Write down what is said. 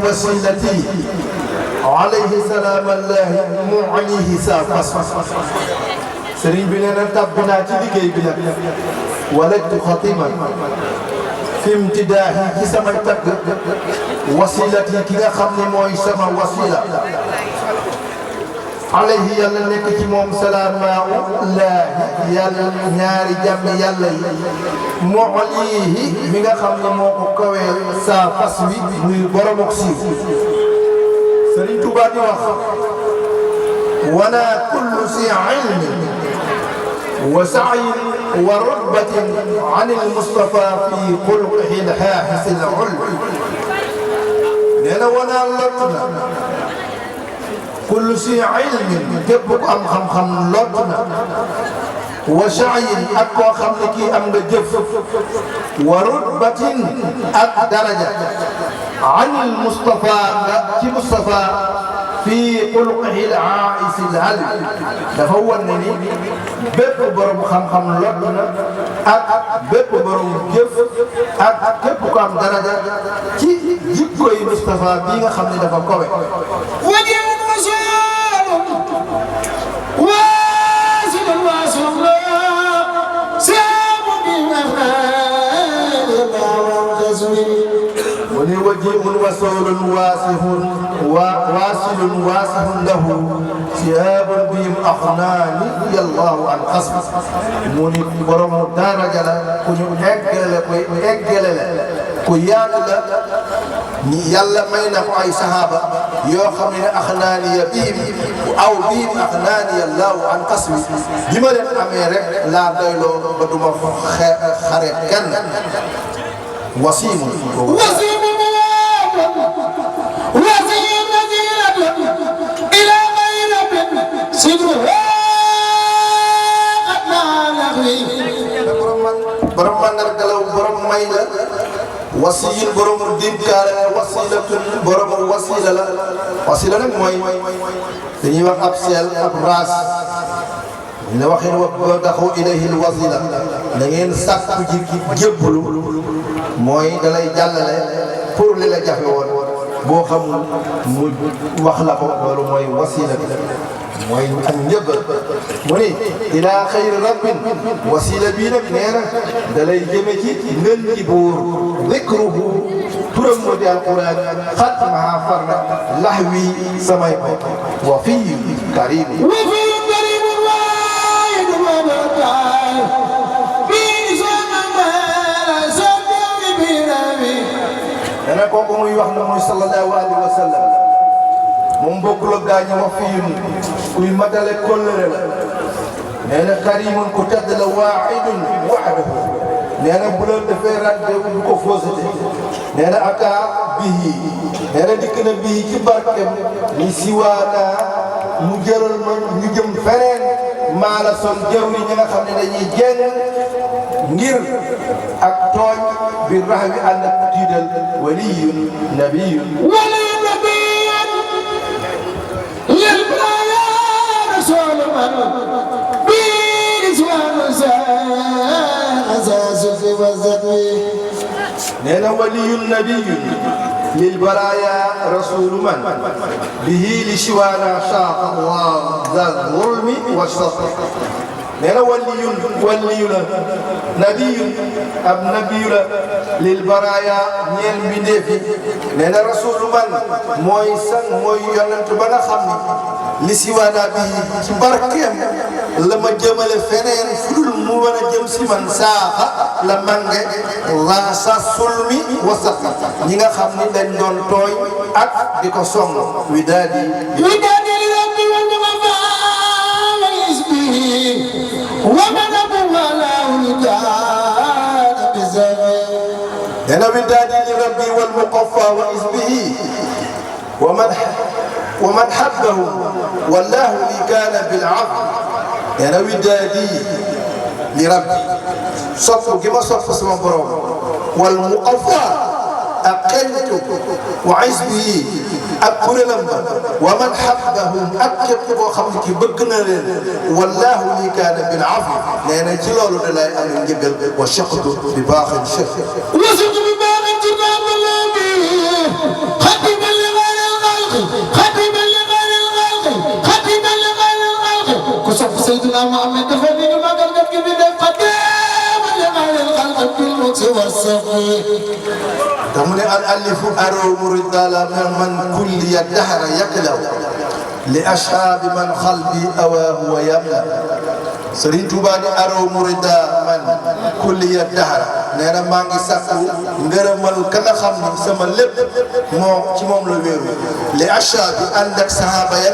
وسيلتي عليه سلام الله معليه سافس سرين بلنا تبنا تدقي بنا ولدت خطيما في امتداحي كسما تقر وسيلتي كلا خمني موي سما وسيلة عليه يلا نكتي موم سلام الله يلا ناري جم يلا معليه ميغا خمني موكو كوي سافس وي برومك سي سرين توبا دي واخ وانا كل ذي علم وسعي ورغبة عن المصطفى في خلقه الحاحس العلم لأن وانا لطنا كل ذي علم تبقى خم لطنا وسعي أقوى خملكي أم جف ورغبة أك درجة عن المصطفى كمصطفى في خلقه العائس العلم دفو النني بيب بروم خم لطنا أك بيب بروم جف أك كيف كام درجة كي جيكوي مصطفى بيغا خمني دفا كوي وجه وسال واسل سام بمفعال وني وجيء وصول واصل له ثياب بهم أخناني يا الله عن قصب موني برم درجة كوني أجل كويات ni yalla may na ko ay sahaba yoo xam ne axnaaniya biim aw biim axnaaniya allahu an qasmi bi ma leen amee rek laa doyloo ba duma xare kenn wasiimu ila mayrabin sidruha borom mandar galaw borom may la wasiil borom dinkaale wasiilatun borom wasiila la wasiila nag mooy dañuy wax ab seel ab raas ñu waxee wa daxu ilayhi al wasila da ngeen sàkku ji jébbalu mooy dalay jàllale pour li la jafe woon boo xamul mu wax la ko loolu mooy wasiila bi mooy ak njëbbal mu ni ilaa xayri rabbin wasiila bii nag nee na da lay jëme ci ngën ji buur dikruhu turam moo di alquran xat maa far na laxwi samay ko wa fii karim dana kooku muy wax na muy sallallahu alayhi wa sallam moom bokkul ak gaañu wax fii kuy matale kóllëre la nee na karimun ku tedd la waahidun wahdahu nee na bu la defee radde du ko fausseté nee na aka bihi nee na dikk na bihi ci barkem ni siwaana mu jëral ma ñu jëm feneen maa la son jëw yi ñi nga xam ne dañuy jéng ngir ak tooñ bi rax wi ànd ak tiidal waliyun nabiyun نينا ولي النبي للبرايا رسول من به لشوانا شاق الله ذا الظلم والشطر نينا ولي نبي اب نبي للبرايا نيل بندفي نينا رسول من موي سان موي يونت باغا خامني لشوانا به بركم لما جمل فنين فدول مو وانا جم سي من ساخا la mange la sa sulmi wasaka ñi nga xam ni dañ doon tooy ak di ko song widadi rabbi wal mughfa wa isbihi wa man wala uljan bizawi dana widadi rabbi wal mughfa wa isbihi wa man habbahu wallahu li kana bil afw dana widadi لربي صف كما صف اسم برام والمقفى أقلت وعزبي أكل لما ومن حبهم أكل وخمك بقنا والله لي كان بالعفو لأن جلال لا أمن جبل وشقت بباخ شق وشقت بباخ جبل الله Seydina Muhammad dafa ni ñu magal nga ki bi def xadeema limaanil xalqat bil muksi wasafi damu ne al alifu aro muridala man kulliya dahra yaklaw li ashaabi man xalbi awaahu wa yamla Sëriñ Tuubaa ni aro murida man kulliya dahra nee na maa ngi sakku ngërëmal ka nga xam ni sama lépp moo ci moom la wéeru li ashaabi ànd ak sahaaba ya